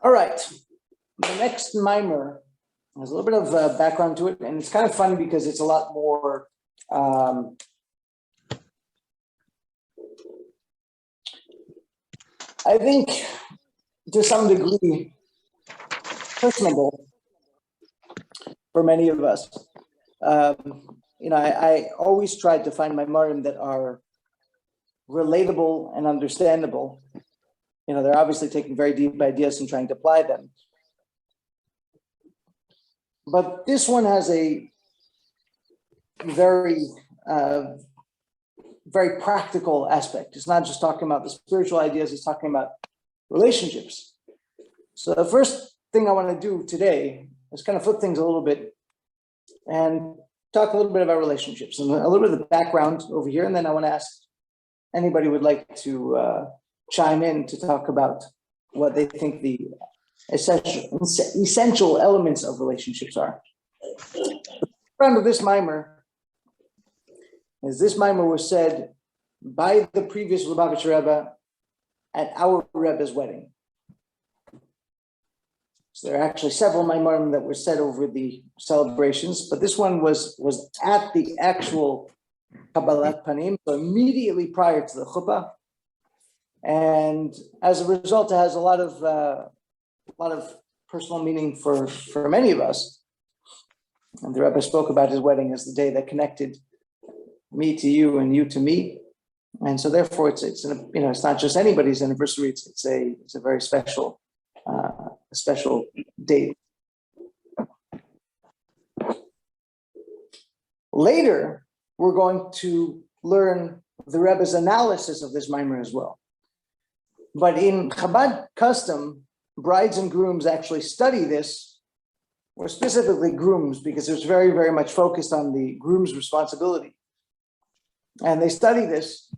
All right. The next mimer has a little bit of background to it, and it's kind of fun because it's a lot more I think to some degree personable for many of us. I always tried to find mimarim that are relatable and understandable. They're obviously taking very deep ideas and trying to apply them. But this one has a very, very practical aspect. It's not just talking about the spiritual ideas, it's talking about relationships. So the first thing I want to do today is kind of flip things a little bit and talk a little bit about relationships and a little bit of the background over here. And then I want to ask anybody who would like to chime in to talk about what they think the essential elements of relationships are. The background of this mimer is this mimer was said by the previous Lubavitcher Rebbe at our Rebbe's wedding. So there are actually several mimarim that were said over the celebrations, but this one was at the actual Kabbalat Panim, so immediately prior to the chuppah. And as a result, it has a lot of personal meaning for many of us. And the Rebbe spoke about his wedding as the day that connected me to you and you to me. And so therefore it's not just anybody's anniversary, it's a very special date. Later, we're going to learn the Rebbe's analysis of this mimer as well. But in Chabad custom, brides and grooms actually study this, or specifically grooms, because it was very, very much focused on the groom's responsibility. And they study this,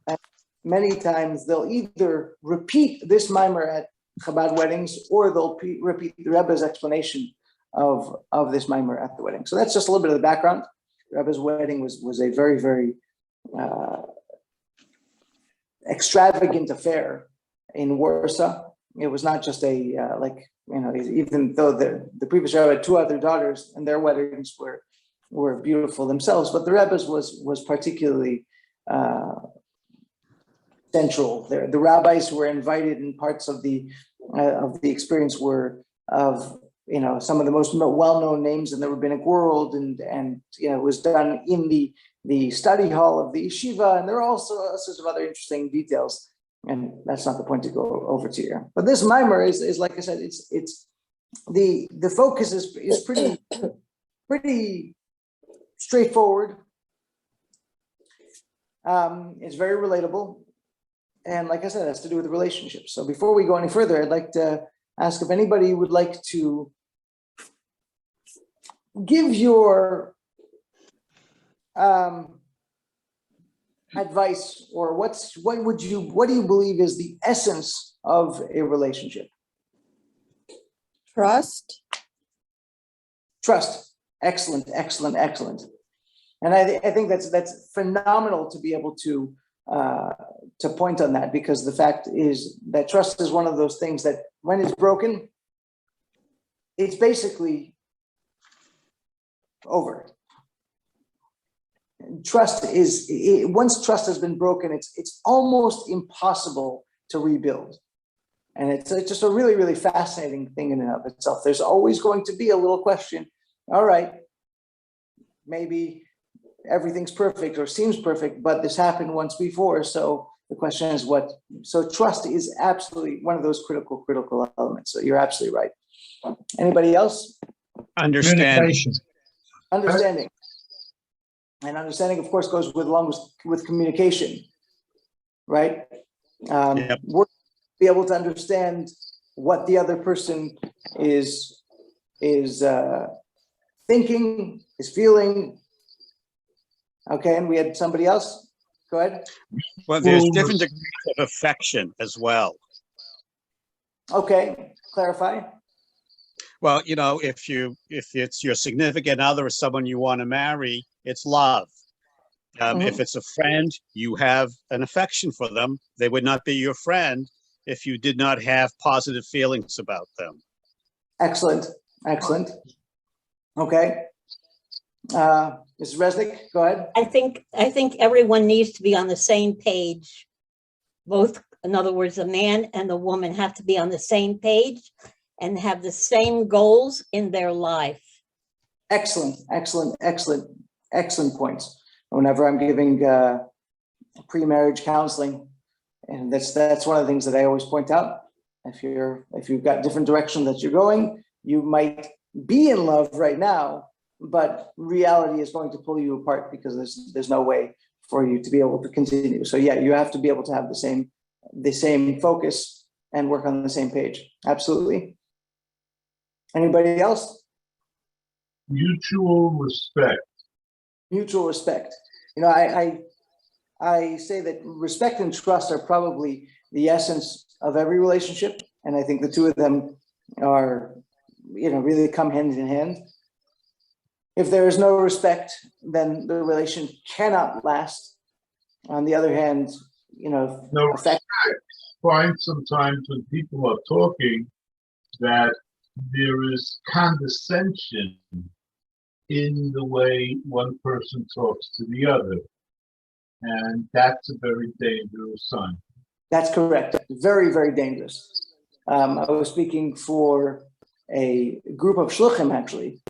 and many times they'll either repeat this mimer at Chabad weddings, or they'll repeat the Rebbe's explanation of this mimer at the wedding. So that's just a little bit of the background. The Rebbe's wedding was a very, very extravagant affair in Warsaw. It was not just even though the previous Rebbe had two other daughters and their weddings were beautiful themselves, but the Rebbe's was particularly central there. The rabbis who were invited in parts of the experience were of some of the most well-known names in the rabbinic world, and it was done in the study hall of the yeshiva, and there are also all sorts of other interesting details, and that's not the point to go over to here. But this mimer is like I said, it's the focus is pretty straightforward. It's very relatable. And like I said, it has to do with relationships. So before we go any further, I'd like to ask if anybody would like to give your advice, or what do you believe is the essence of a relationship? Trust. Excellent. And I think that's phenomenal to be able to point on that, because the fact is that trust is one of those things that when it's broken, it's basically over. Once trust has been broken, it's almost impossible to rebuild. And it's just a really, really fascinating thing in and of itself. There's always going to be a little question. All right, maybe everything's perfect or seems perfect, but this happened once before. So the question is what? So trust is absolutely one of those critical elements. So you're absolutely right. Anybody else? Understanding. And understanding, of course, goes along with communication, right? Yep. We're be able to understand what the other person is thinking, is feeling. Okay, and we had somebody else. Go ahead. Well, there's different degrees of affection as well. Okay, clarify. Well, if it's your significant other or someone you want to marry, it's love. If it's a friend, you have an affection for them. They would not be your friend if you did not have positive feelings about them. Excellent, excellent. Okay. Mrs. Resnick, go ahead. I think everyone needs to be on the same page. Both, in other words, the man and the woman have to be on the same page and have the same goals in their life. Excellent, excellent, excellent, excellent points. Whenever I'm giving pre-marriage counseling, and that's one of the things that I always point out. If you've got different direction that you're going, you might be in love right now, but reality is going to pull you apart because there's no way for you to be able to continue. So yeah, you have to be able to have the same focus and work on the same page. Absolutely. Anybody else? Mutual respect. Mutual respect. You know, I say that respect and trust are probably the essence of every relationship, and I think the two of them are, really come hand in hand. If there is no respect, then the relation cannot last. On the other hand, No respect. Find sometimes when people are talking that there is condescension in the way one person talks to the other. And that's a very dangerous sign. That's correct. Very, very dangerous. I was speaking for a group of shluchim actually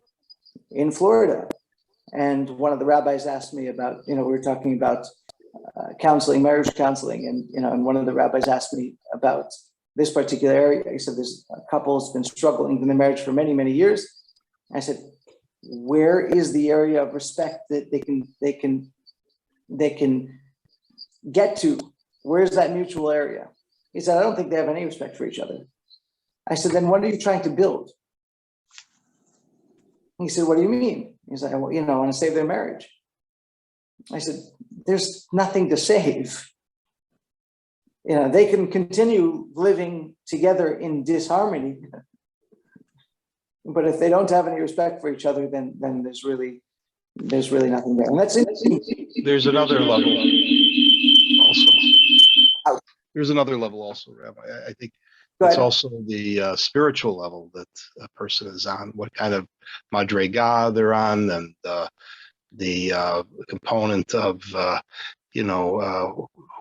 in Florida, and one of the rabbis asked me about, we were talking about counseling, marriage counseling, and one of the rabbis asked me about this particular area. He said this couple has been struggling in their marriage for many, many years. I said, where is the area of respect that they can get to? Where's that mutual area? He said, I don't think they have any respect for each other. I said, then what are you trying to build? He said, what do you mean? He said, I want to save their marriage. I said, there's nothing to save. They can continue living together in disharmony. But if they don't have any respect for each other, then there's really nothing there. And that's it. There's another level also. There's another level also, Rabbi. I think it's also the spiritual level that a person is on, what kind of madrega they're on, and the component of,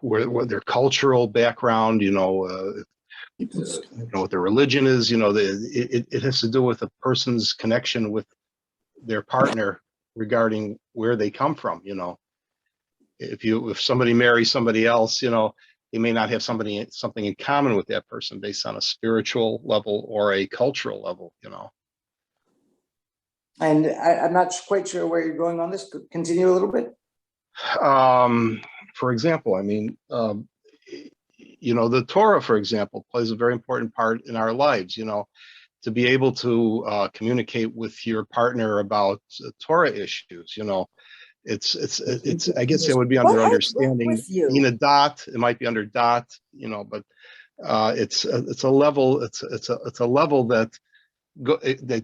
where their cultural background, what their religion is, it has to do with a person's connection with their partner regarding where they come from. If somebody marries somebody else, they may not have something in common with that person based on a spiritual level or a cultural level. And I'm not quite sure where you're going on this. Continue a little bit. For example, the Torah, for example, plays a very important part in our lives. To be able to communicate with your partner about Torah issues. It's I guess it would be under understanding. In a dot, it might be under dot. But it's a level. It's a level that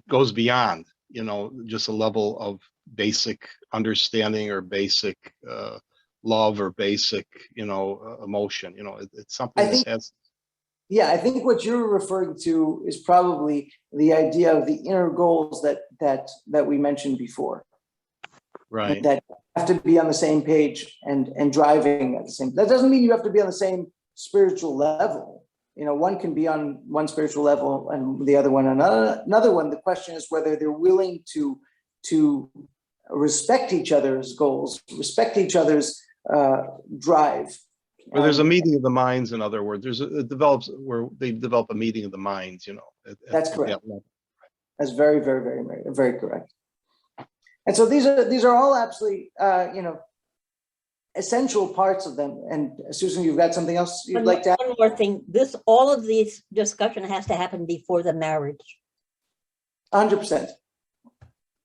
goes beyond. Just a level of basic understanding or basic love or basic, emotion. It's something that has. Yeah, I think what you're referring to is probably the idea of the inner goals that we mentioned before. Right. That have to be on the same page and driving at the same. That doesn't mean you have to be on the same spiritual level. One can be on one spiritual level and the other one on another one. The question is whether they're willing to respect each other's goals, respect each other's drive. Well, there's a meeting of the minds. In other words, it develops where they develop a meeting of the minds. That's correct. That's very, very, very, very, very correct. And so these are all absolutely, essential parts of them. And Susan, you've got something else you'd like to add? One more thing. All of these discussion has to happen before the marriage. 100%.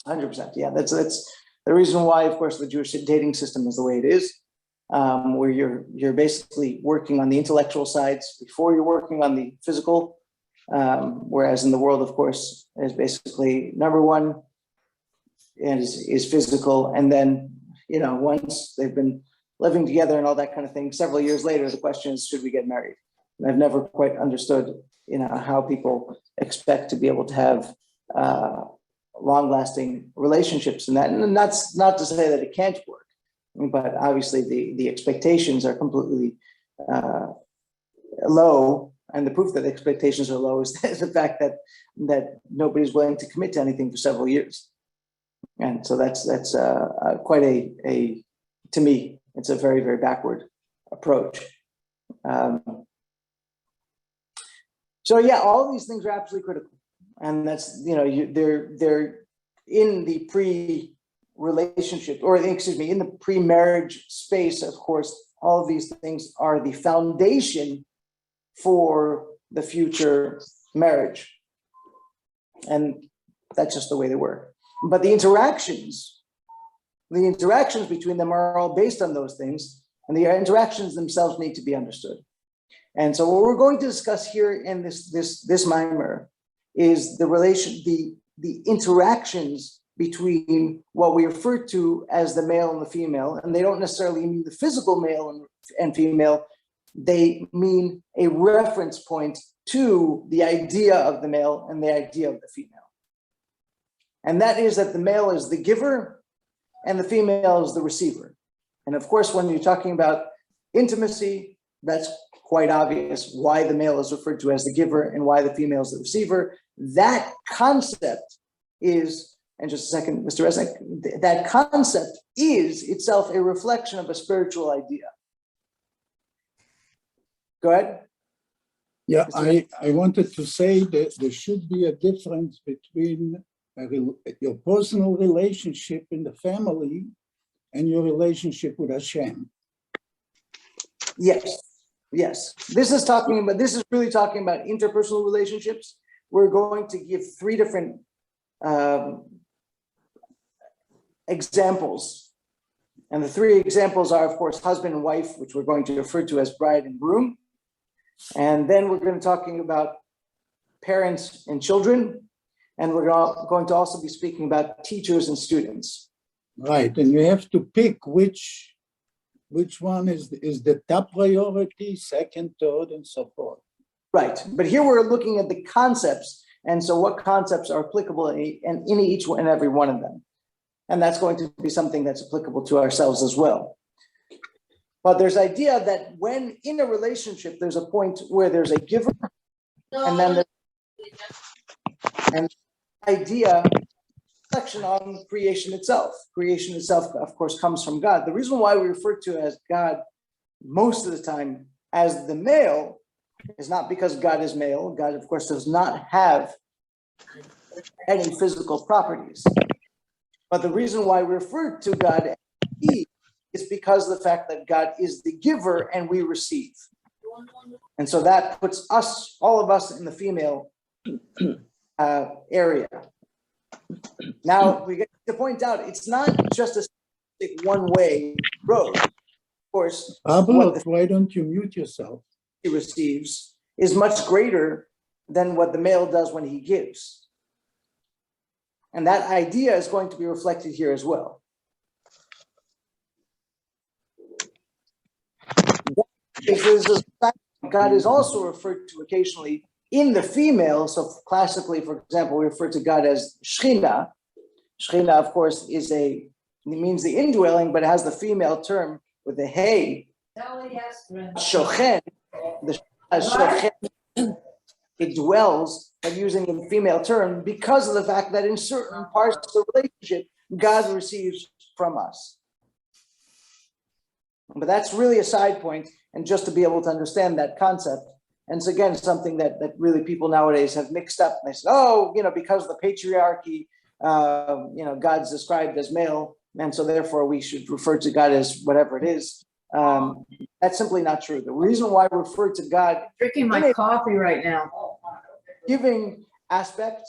100%. Yeah, that's the reason why, of course, the Jewish dating system is the way it is. Where you're basically working on the intellectual sides before you're working on the physical, whereas in the world, of course, is basically number one is physical, and then once they've been living together and all that kind of thing, several years later, the question is, should we get married? I've never quite understood, how people expect to be able to have long-lasting relationships in that. And that's not to say that it can't work, but obviously the expectations are completely low. And the proof that the expectations are low is the fact that nobody's willing to commit to anything for several years. And so that's quite a to me, it's a very, very backward approach. So yeah, all these things are absolutely critical, and that's they're in the pre-relationship, or excuse me, in the pre-marriage space. Of course, all of these things are the foundation for the future marriage, and that's just the way they work. But the interactions between them are all based on those things, and the interactions themselves need to be understood. And so what we're going to discuss here in this mimer is the interactions between what we refer to as the male and the female. And they don't necessarily mean the physical male and female. They mean a reference point to the idea of the male and the idea of the female. And that is that the male is the giver and the female is the receiver. And of course, when you're talking about intimacy, that's quite obvious why the male is referred to as the giver and why the female is the receiver. That concept is, and just a second, Mr. Resnick, that concept is itself a reflection of a spiritual idea. Go ahead. Yeah, I wanted to say that there should be a difference between your personal relationship in the family and your relationship with Hashem. Yes. This is really talking about interpersonal relationships. We're going to give three different examples. And the three examples are, of course, husband and wife, which we're going to refer to as bride and groom. And then we're going to be talking about parents and children. And we're going to also be speaking about teachers and students. Right, and you have to pick which one is the top priority, second, third, and so forth. Right, but here we're looking at the concepts, and so what concepts are applicable in each and every one of them. And that's going to be something that's applicable to ourselves as well. But there's idea that when in a relationship, there's a point where there's a giver, and then there's idea reflection on creation itself. Creation itself, of course, comes from God. The reason why we refer to as God most of the time as the male is not because God is male. God, of course, does not have any physical properties. But the reason why we refer to God as He is because of the fact that God is the giver and we receive. And so that puts us, all of us, in the female area. Now, we get to point out, it's not just a one-way road. Of course, Abel, why don't you mute yourself? He receives is much greater than what the male does when he gives. And that idea is going to be reflected here as well. God is also referred to occasionally in the female. So classically, for example, we refer to God as Shechina. Shechina, of course, means the indwelling, but it has the female term with the hey. Shochen, it dwells, but using a female term because of the fact that in certain parts of the relationship, God receives from us. But that's really a side point, and just to be able to understand that concept. And it's again something that really people nowadays have mixed up. And they say, because of the patriarchy, God's described as male, and so therefore we should refer to God as whatever it is. That's simply not true. The reason why we refer to God drinking my coffee right now. Giving aspect,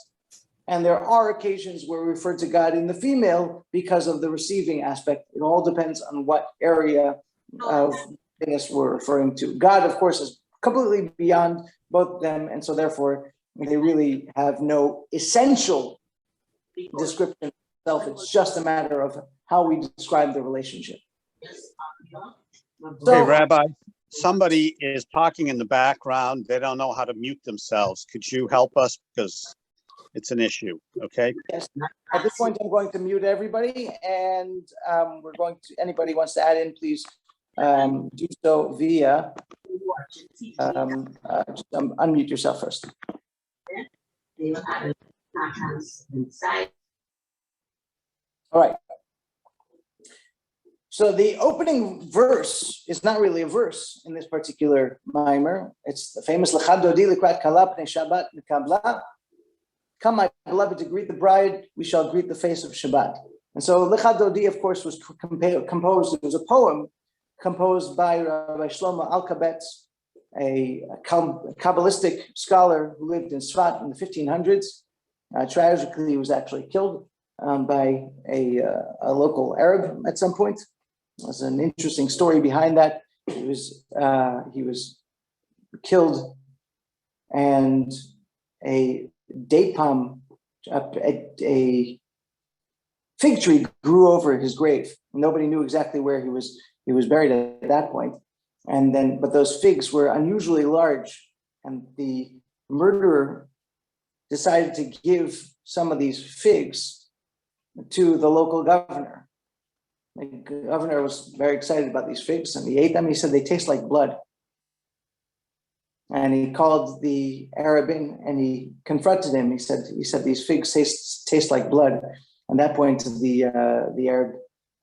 and there are occasions where we refer to God in the female because of the receiving aspect. It all depends on what area of this we're referring to. God, of course, is completely beyond both of them, and so therefore they really have no essential description itself. It's just a matter of how we describe the relationship. Okay, Rabbi. somebody is talking in the background. They don't know how to mute themselves. Could you help us? Because it's an issue, okay? Yes, at this point, I'm going to mute everybody, and we're going to, anybody wants to add in, please do so via, just, unmute yourself first. All right. So the opening verse is not really a verse in this particular mimer. It's the famous Lecha Dodi Likrat Kala Pnei Shabbat Nekabla. Come, my beloved, to greet the bride, we shall greet the face of Shabbat. And so Lecha Dodi, of course, was composed, it was a poem composed by Rabbi Shlomo Alkabetz, a Kabbalistic scholar who lived in Sfat in the 1500s. Tragically, he was actually killed by a local Arab at some point. There's an interesting story behind that. He was killed, and a date palm, a fig tree grew over his grave. Nobody knew exactly where he was buried at that point. And then, but those figs were unusually large, and the murderer decided to give some of these figs to the local governor. The governor was very excited about these figs, and he ate them. He said they taste like blood. And he called the Arab in, and he confronted him. He said these figs taste like blood. At that point, the Arab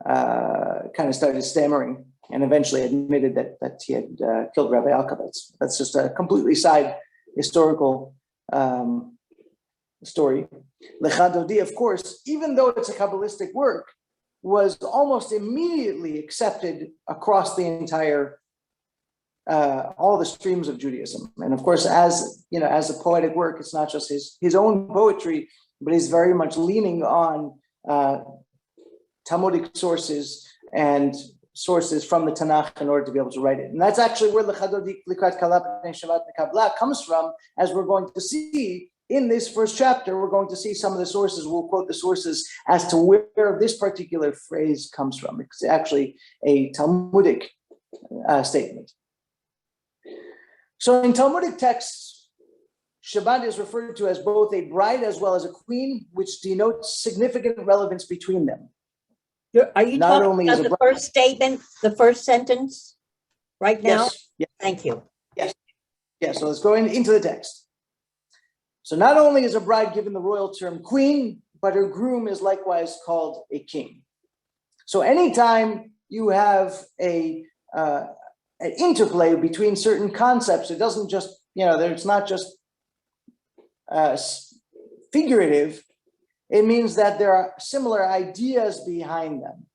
kind of started stammering and eventually admitted that he had killed Rabbi Alkabetz. That's just a completely side historical story. Lecha Dodi, of course, even though it's a Kabbalistic work, was almost immediately accepted across the entire, all the streams of Judaism. And of course, as a poetic work, it's not just his own poetry, but he's very much leaning on Talmudic sources and sources from the Tanakh in order to be able to write it. And that's actually where Lecha Dodi Likrat Kala Pnei Shabbat Nekabla comes from, as we're going to see in this first chapter. We're going to see some of the sources. We'll quote the sources as to where this particular phrase comes from. It's actually a Talmudic statement. So in Talmudic texts, Shabbat is referred to as both a bride as well as a queen, which denotes significant relevance between them. Are you Not talking only about is a the first statement, the first sentence right now? Yes. Thank you. Yes. So let's go into the text. So not only is a bride given the royal term queen, but her groom is likewise called a king. So anytime you have an interplay between certain concepts, it doesn't just, it's not just figurative. It means that there are similar ideas behind them.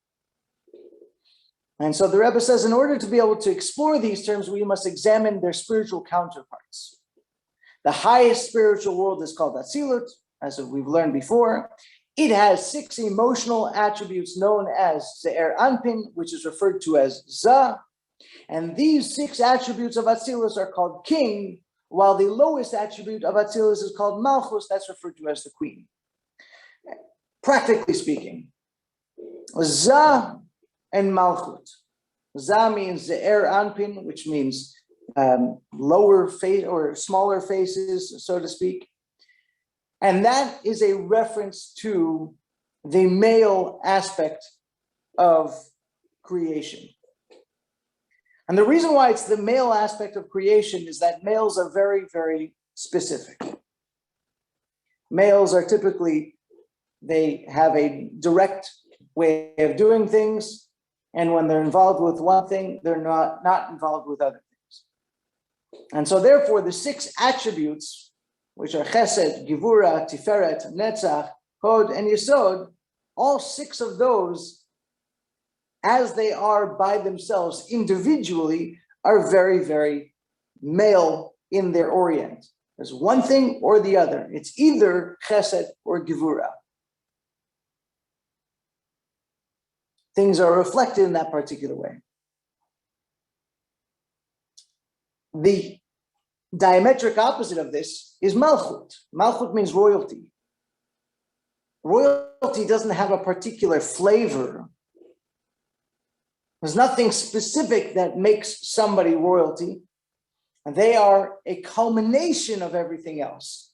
And so the Rebbe says, in order to be able to explore these terms, we must examine their spiritual counterparts. The highest spiritual world is called Atzilut, as we've learned before. It has 6 emotional attributes known as Ze'er Anpin, which is referred to as Za. And these 6 attributes of Atzilus are called king, while the lowest attribute of Atzilus is called Malchus, that's referred to as the queen. Practically speaking, Za and Malchut. Za means Ze'er Anpin, which means lower face or smaller faces, so to speak. And that is a reference to the male aspect of creation. And the reason why it's the male aspect of creation is that males are very, very specific. Males are typically, they have a direct way of doing things, and when they're involved with one thing, they're not involved with other things. And so therefore, the 6 attributes, which are Chesed, Givura, Tiferet, Netzach, Hod, and Yesod, all 6 of those, as they are by themselves individually, are very, very male in their orient. There's one thing or the other. It's either Chesed or Givura. Things are reflected in that particular way. The diametric opposite of this is Malchut. Malchut means royalty. Royalty doesn't have a particular flavor. There's nothing specific that makes somebody royalty. And they are a culmination of everything else.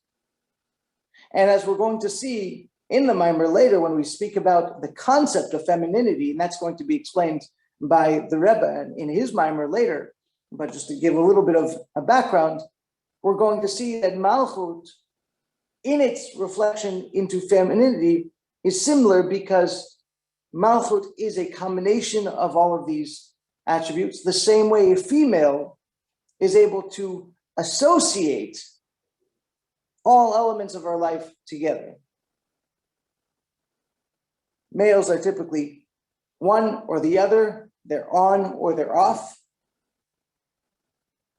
And as we're going to see in the Mimer later, when we speak about the concept of femininity, and that's going to be explained by the Rebbe in his Mimer later, but just to give a little bit of a background, we're going to see that Malchut, in its reflection into femininity, is similar because Malchut is a combination of all of these attributes, the same way a female is able to associate all elements of our life together. Males are typically one or the other, they're on or they're off.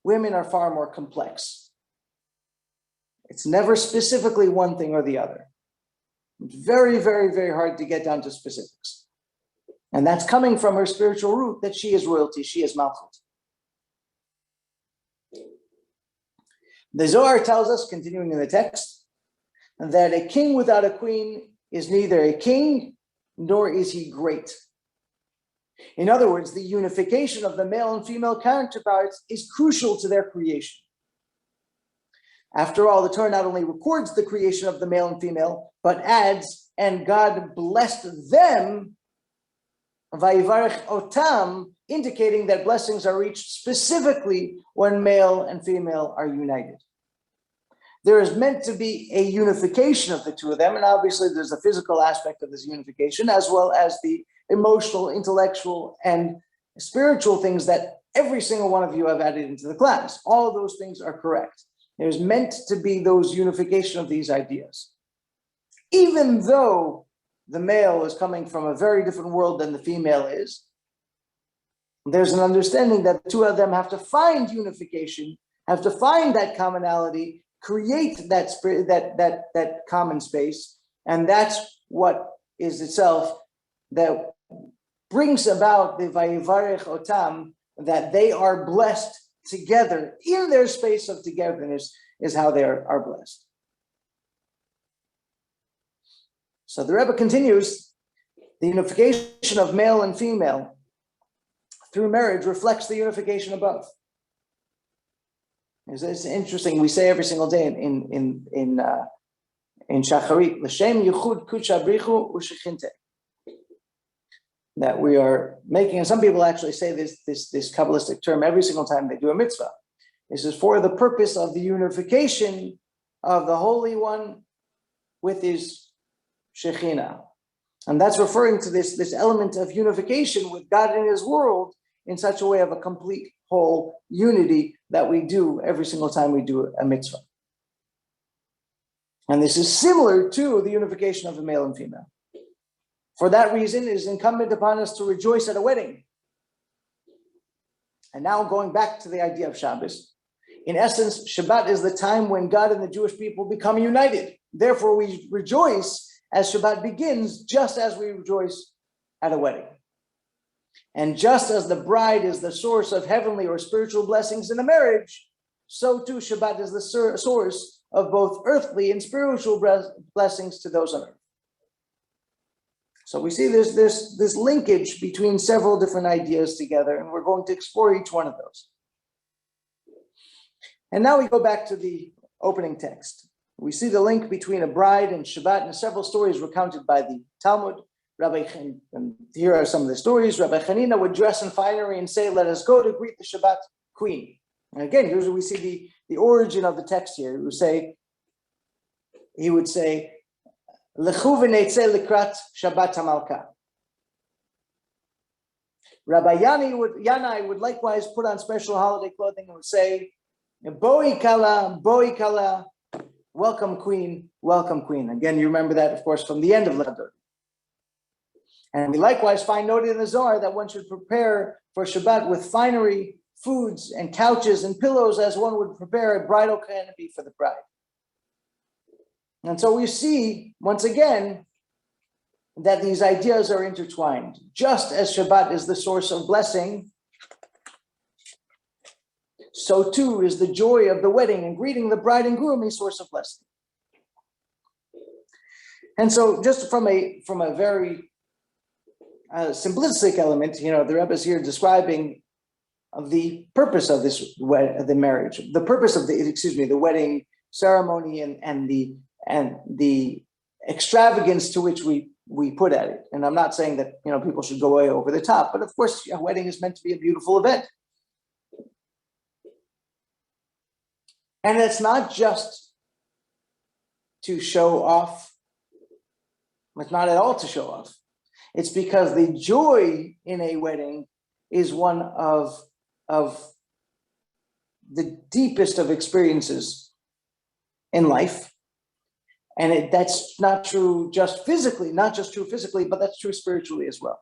Women are far more complex. It's never specifically one thing or the other. It's very, very, very hard to get down to specifics. And that's coming from her spiritual root that she is royalty, she is Malchut. The Zohar tells us, continuing in the text, that a king without a queen is neither a king nor is he great. In other words, the unification of the male and female counterparts is crucial to their creation. After all, the Torah not only records the creation of the male and female, but adds, and God blessed them, Vayivarech otam, indicating that blessings are reached specifically when male and female are united. There is meant to be a unification of the two of them, and obviously there's a physical aspect of this unification, as well as the emotional, intellectual, and spiritual things that every single one of you have added into the class. All of those things are correct. There's meant to be those unification of these ideas. Even though the male is coming from a very different world than the female is, there's an understanding that the two of them have to find unification, have to find that commonality, create that spirit, that common space, and that's what is itself that brings about the Vayivarech otam, that they are blessed together in their space of togetherness is how they are blessed. So the Rebbe continues, the unification of male and female through marriage reflects the unification above. It's interesting. We say every single day in Shacharit, L'shem Yichud Kudsha Brichu U'Shechinte, that we are making, and some people actually say this Kabbalistic term every single time they do a mitzvah. This is for the purpose of the unification of the Holy One with his Shekhinah. And that's referring to this element of unification with God in his world in such a way of a complete whole unity that we do every single time we do a mitzvah. And this is similar to the unification of the male and female. For that reason, it is incumbent upon us to rejoice at a wedding. And now going back to the idea of Shabbos, in essence, Shabbat is the time when God and the Jewish people become united. Therefore, we rejoice as Shabbat begins, just as we rejoice at a wedding. And just as the bride is the source of heavenly or spiritual blessings in a marriage, so too Shabbat is the source of both earthly and spiritual blessings to those on earth. So we see this linkage between several different ideas together, and we're going to explore each one of those. And now we go back to the opening text. We see the link between a bride and Shabbat and several stories recounted by the Talmud. And here are some of the stories. Rabbi Chanina would dress in finery and say, "Let us go to greet the Shabbat queen." And again, here's where we see the origin of the text here. He would say, "Lechu v'neitzeh likrat Shabbat hamalka." Rabbi Yanai would likewise put on special holiday clothing and would say, "Boi kala, welcome queen, welcome queen." Again, you remember that, of course, from the end of Lecha Dodi. And we likewise find noted in the Zohar that one should prepare for Shabbat with finery, foods, and couches and pillows as one would prepare a bridal canopy for the bride. And so we see, once again, that these ideas are intertwined. Just as Shabbat is the source of blessing, so too is the joy of the wedding and greeting the bride and groom a source of blessing. And so just from a very simplistic element, the Rebbe is here describing the purpose of the marriage, the purpose of the wedding ceremony, and the extravagance to which we put at it. And I'm not saying that people should go way over the top, but of course, a wedding is meant to be a beautiful event. And it's not just to show off. It's not at all to show off. It's because the joy in a wedding is one of the deepest of experiences in life. And that's not true just physically, but that's true spiritually as well.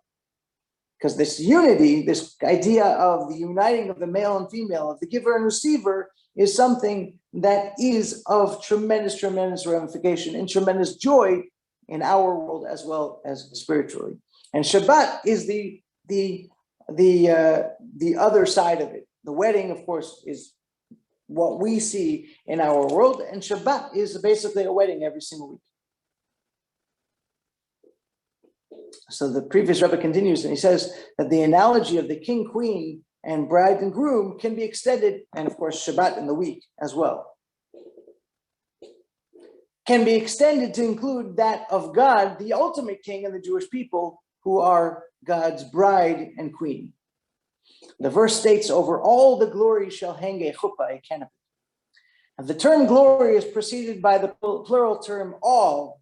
Because this unity, this idea of the uniting of the male and female, of the giver and receiver, is something that is of tremendous, tremendous ramification and tremendous joy in our world as well as spiritually. And Shabbat is the other side of it. The wedding, of course, is what we see in our world, and Shabbat is basically a wedding every single week. So the previous Rebbe continues, and he says that the analogy of the king, queen, and bride and groom can be extended, and of course Shabbat in the week as well, can be extended to include that of God, the ultimate king, and the Jewish people, who are God's bride and queen. The verse states, over all the glory shall hang a chuppah, a canopy. And the term glory is preceded by the plural term all.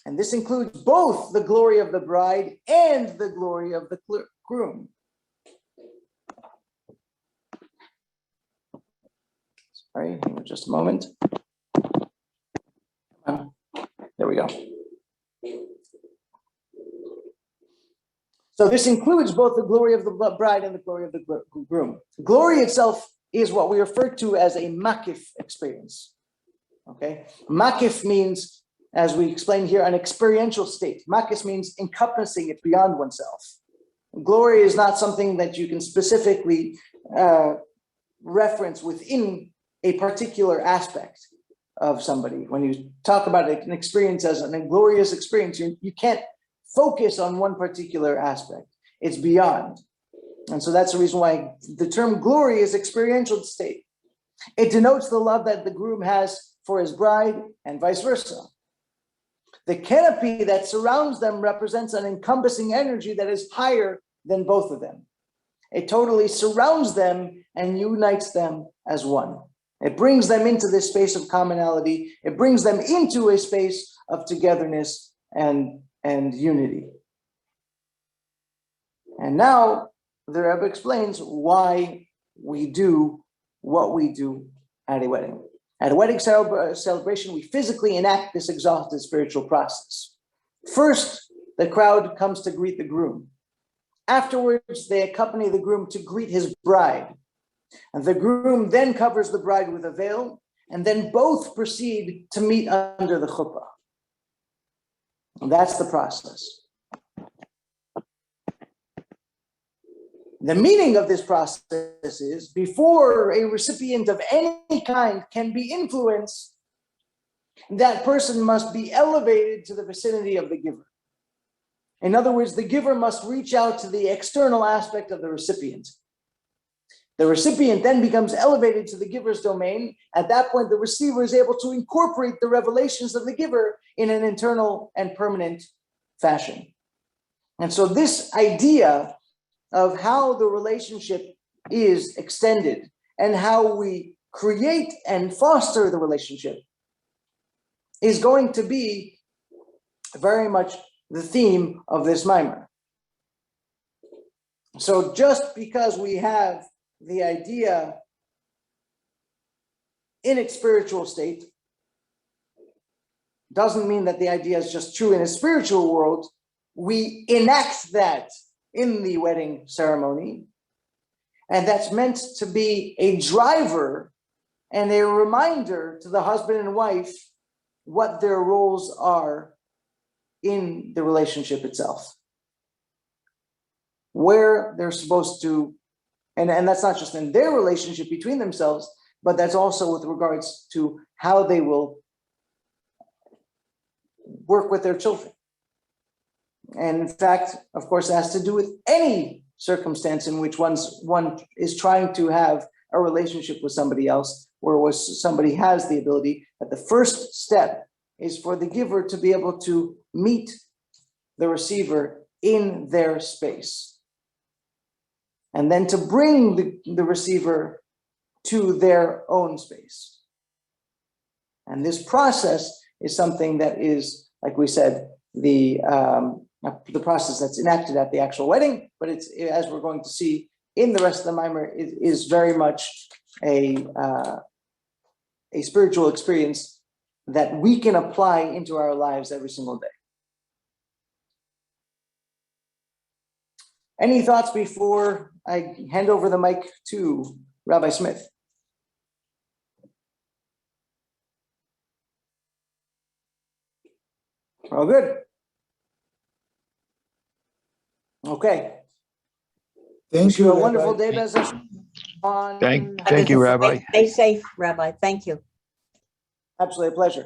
And this includes both the glory of the bride and the glory of the groom. Sorry, hang on just a moment. There we go. So this includes both the glory of the bride and the glory of the groom. Glory itself is what we refer to as a makif experience. Okay, makif means, as we explained here, an experiential state. Makif means encompassing it beyond oneself. Glory is not something that you can specifically reference within a particular aspect of somebody. When you talk about an experience as a glorious experience, you can't focus on one particular aspect. It's beyond. And so that's the reason why the term glory is experiential state. It denotes the love that the groom has for his bride and vice versa. The canopy that surrounds them represents an encompassing energy that is higher than both of them. It totally surrounds them and unites them as one. It brings them into this space of commonality. It brings them into a space of togetherness and unity. And now the Rebbe explains why we do what we do at a wedding. At a wedding celebration, we physically enact this exhaustive spiritual process. First, the crowd comes to greet the groom. Afterwards, they accompany the groom to greet his bride. And the groom then covers the bride with a veil, and then both proceed to meet under the chuppah. And that's the process. The meaning of this process is, before a recipient of any kind can be influenced, that person must be elevated to the vicinity of the giver. In other words, the giver must reach out to the external aspect of the recipient. The recipient then becomes elevated to the giver's domain. At that point, the receiver is able to incorporate the revelations of the giver in an internal and permanent fashion. And so this idea of how the relationship is extended and how we create and foster the relationship is going to be very much the theme of this mimer. So just because we have the idea in its spiritual state doesn't mean that the idea is just true in a spiritual world. We enact that in the wedding ceremony, and that's meant to be a driver and a reminder to the husband and wife what their roles are in the relationship itself, where they're supposed to, and that's not just in their relationship between themselves, but that's also with regards to how they will work with their children, And in fact, of course, it has to do with any circumstance in which one is trying to have a relationship with somebody else, where somebody has the ability, that the first step is for the giver to be able to meet the receiver in their space. And then to bring the receiver to their own space. And this process is something that is, like we said, the process that's enacted at the actual wedding, but it's, as we're going to see in the rest of the mimer, it is very much a spiritual experience that we can apply into our lives every single day. Any thoughts before I hand over the mic to Rabbi Smith? All good. Okay. Thank Wish you you, a wonderful Rabbi. day, Bez Hashem. Thank you, Rabbi. Stay safe, Rabbi. Thank you. Absolutely a pleasure.